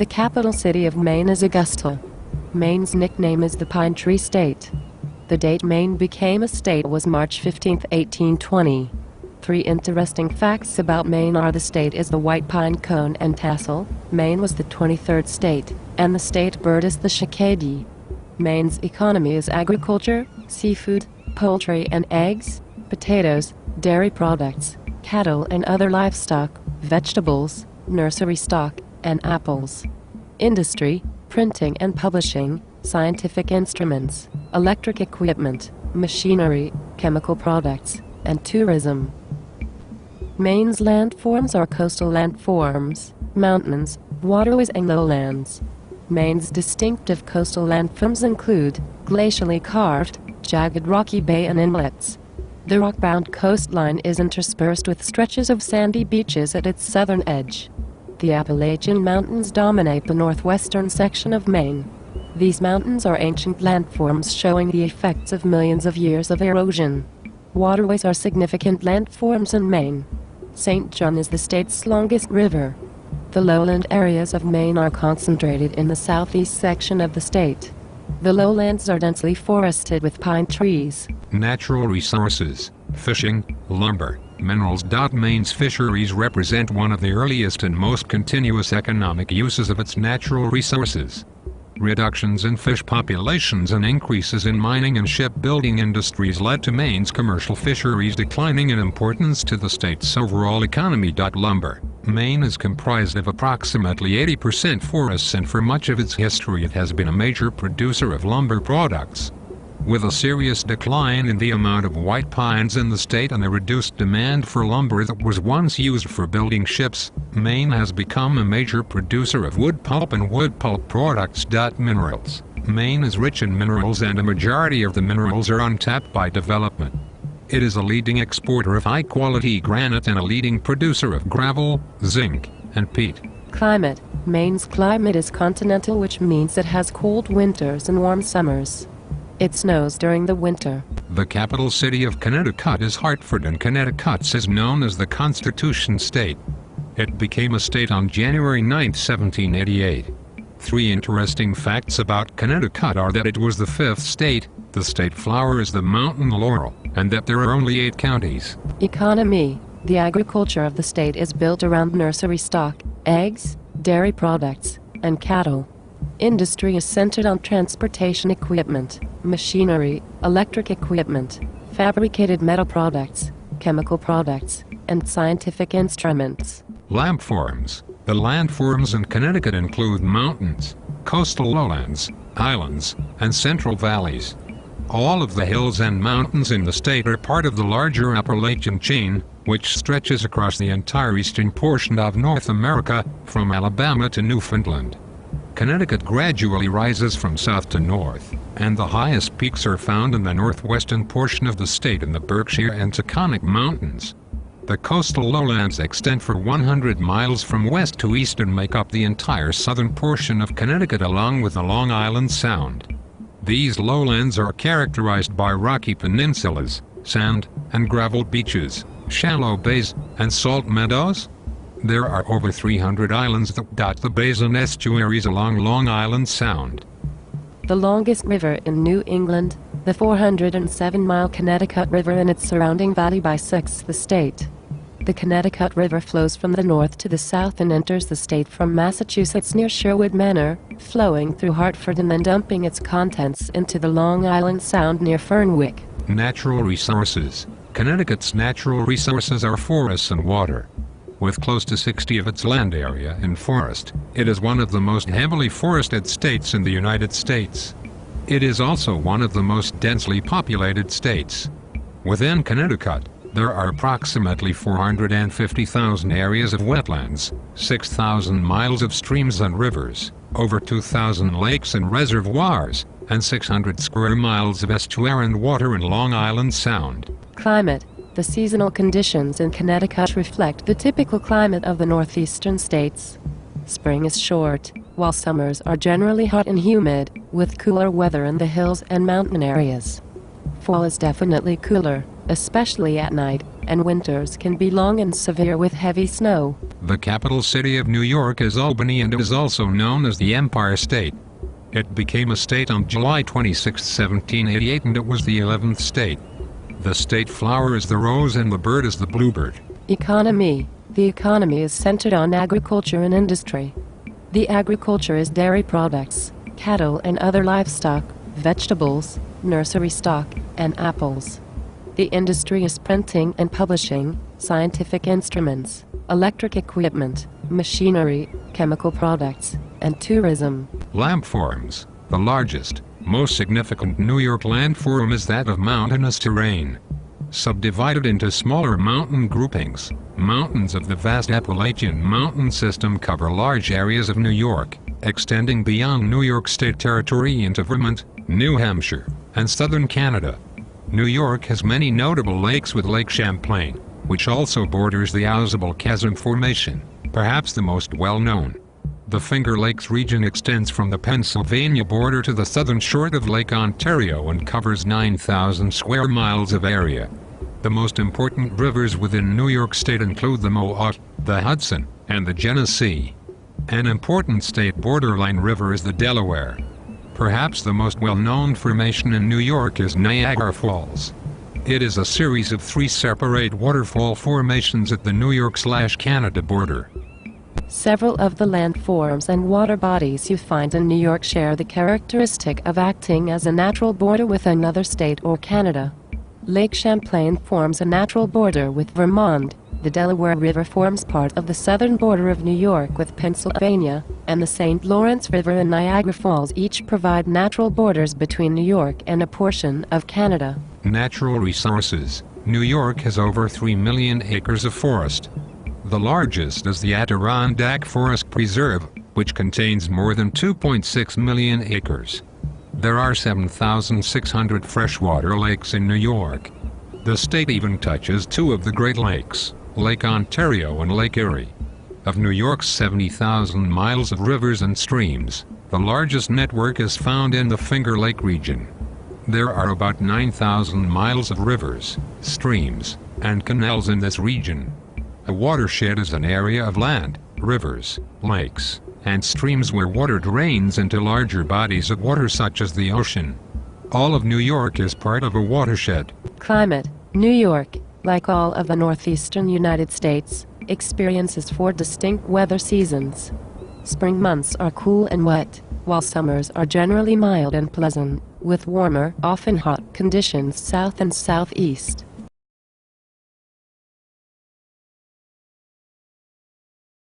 The capital city of Maine is Augusta. Maine's nickname is the Pine Tree State. The date Maine became a state was March 15, 1820. 3 interesting facts about Maine are: the state is the white pine cone and tassel, Maine was the 23rd state, and the state bird is the chickadee. Maine's economy is agriculture, seafood, poultry and eggs, potatoes, dairy products, cattle and other livestock, vegetables, nursery stock, and apples. Industry, printing and publishing, scientific instruments, electric equipment, machinery, chemical products, and tourism. Maine's landforms are coastal landforms, mountains, waterways and lowlands. Maine's distinctive coastal landforms include glacially carved, jagged rocky bay and inlets. The rock-bound coastline is interspersed with stretches of sandy beaches at its southern edge. The Appalachian Mountains dominate the northwestern section of Maine. These mountains are ancient landforms showing the effects of millions of years of erosion. Waterways are significant landforms in Maine. St. John is the state's longest river. The lowland areas of Maine are concentrated in the southeast section of the state. The lowlands are densely forested with pine trees. Natural resources, fishing, lumber, minerals. Maine's fisheries represent one of the earliest and most continuous economic uses of its natural resources. Reductions in fish populations and increases in mining and shipbuilding industries led to Maine's commercial fisheries declining in importance to the state's overall economy. Lumber. Maine is comprised of approximately 80% forests, and for much of its history it has been a major producer of lumber products. With a serious decline in the amount of white pines in the state and a reduced demand for lumber that was once used for building ships, Maine has become a major producer of wood pulp and wood pulp products. Minerals. Maine is rich in minerals, and a majority of the minerals are untapped by development. It is a leading exporter of high-quality granite and a leading producer of gravel, zinc, and peat. Climate. Maine's climate is continental, which means it has cold winters and warm summers. It snows during the winter. The capital city of Connecticut is Hartford, and Connecticut is known as the Constitution State. It became a state on January 9, 1788. 3 interesting facts about Connecticut are that it was the 5th state, the state flower is the mountain laurel, and that there are only 8 counties. Economy. The agriculture of the state is built around nursery stock, eggs, dairy products, and cattle. Industry is centered on transportation equipment, machinery, electric equipment, fabricated metal products, chemical products, and scientific instruments. Landforms. The landforms in Connecticut include mountains, coastal lowlands, islands, and central valleys. All of the hills and mountains in the state are part of the larger Appalachian chain, which stretches across the entire eastern portion of North America, from Alabama to Newfoundland. Connecticut gradually rises from south to north, and the highest peaks are found in the northwestern portion of the state in the Berkshire and Taconic Mountains. The coastal lowlands extend for 100 miles from west to east and make up the entire southern portion of Connecticut along with the Long Island Sound. These lowlands are characterized by rocky peninsulas, sand and gravel beaches, shallow bays, and salt meadows. There are over 300 islands that dot the bays and estuaries along Long Island Sound. The longest river in New England, the 407-mile Connecticut River and its surrounding valley bisects the state. The Connecticut River flows from the north to the south and enters the state from Massachusetts near Sherwood Manor, flowing through Hartford and then dumping its contents into the Long Island Sound near Fernwick. Natural resources. Connecticut's natural resources are forests and water. With close to 60% of its land area in forest, it is one of the most heavily forested states in the United States. It is also one of the most densely populated states. Within Connecticut, there are approximately 450,000 areas of wetlands, 6,000 miles of streams and rivers, over 2,000 lakes and reservoirs, and 600 square miles of estuary and water in Long Island Sound. Climate. The seasonal conditions in Connecticut reflect the typical climate of the northeastern states. Spring is short, while summers are generally hot and humid, with cooler weather in the hills and mountain areas. Fall is definitely cooler, especially at night, and winters can be long and severe with heavy snow. The capital city of New York is Albany, and it is also known as the Empire State. It became a state on July 26, 1788, and it was the 11th state. The state flower is the rose and the bird is the bluebird. Economy. The economy is centered on agriculture and industry. The agriculture is dairy products, cattle and other livestock, vegetables, nursery stock, and apples. The industry is printing and publishing, scientific instruments, electric equipment, machinery, chemical products, and tourism. Landforms. The largest, most significant New York landform is that of mountainous terrain. Subdivided into smaller mountain groupings, mountains of the vast Appalachian mountain system cover large areas of New York, extending beyond New York State territory into Vermont, New Hampshire, and southern Canada. New York has many notable lakes, with Lake Champlain, which also borders the Ausable Chasm Formation, perhaps the most well-known. The Finger Lakes region extends from the Pennsylvania border to the southern shore of Lake Ontario and covers 9,000 square miles of area. The most important rivers within New York State include the Mohawk, the Hudson, and the Genesee. An important state borderline river is the Delaware. Perhaps the most well-known formation in New York is Niagara Falls. It is a series of 3 separate waterfall formations at the New York/Canada border. Several of the landforms and water bodies you find in New York share the characteristic of acting as a natural border with another state or Canada. Lake Champlain forms a natural border with Vermont. The Delaware River forms part of the southern border of New York with Pennsylvania, and the St. Lawrence River and Niagara Falls each provide natural borders between New York and a portion of Canada. Natural resources. New York has over 3 million acres of forest. The largest is the Adirondack Forest Preserve, which contains more than 2.6 million acres. There are 7,600 freshwater lakes in New York. The state even touches 2 of the Great Lakes, Lake Ontario and Lake Erie. Of New York's 70,000 miles of rivers and streams, the largest network is found in the Finger Lake region. There are about 9,000 miles of rivers, streams, and canals in this region. A watershed is an area of land, rivers, lakes, and streams where water drains into larger bodies of water such as the ocean. All of New York is part of a watershed. Climate. New York, like all of the northeastern United States, experiences 4 distinct weather seasons. Spring months are cool and wet, while summers are generally mild and pleasant, with warmer, often hot conditions south and southeast.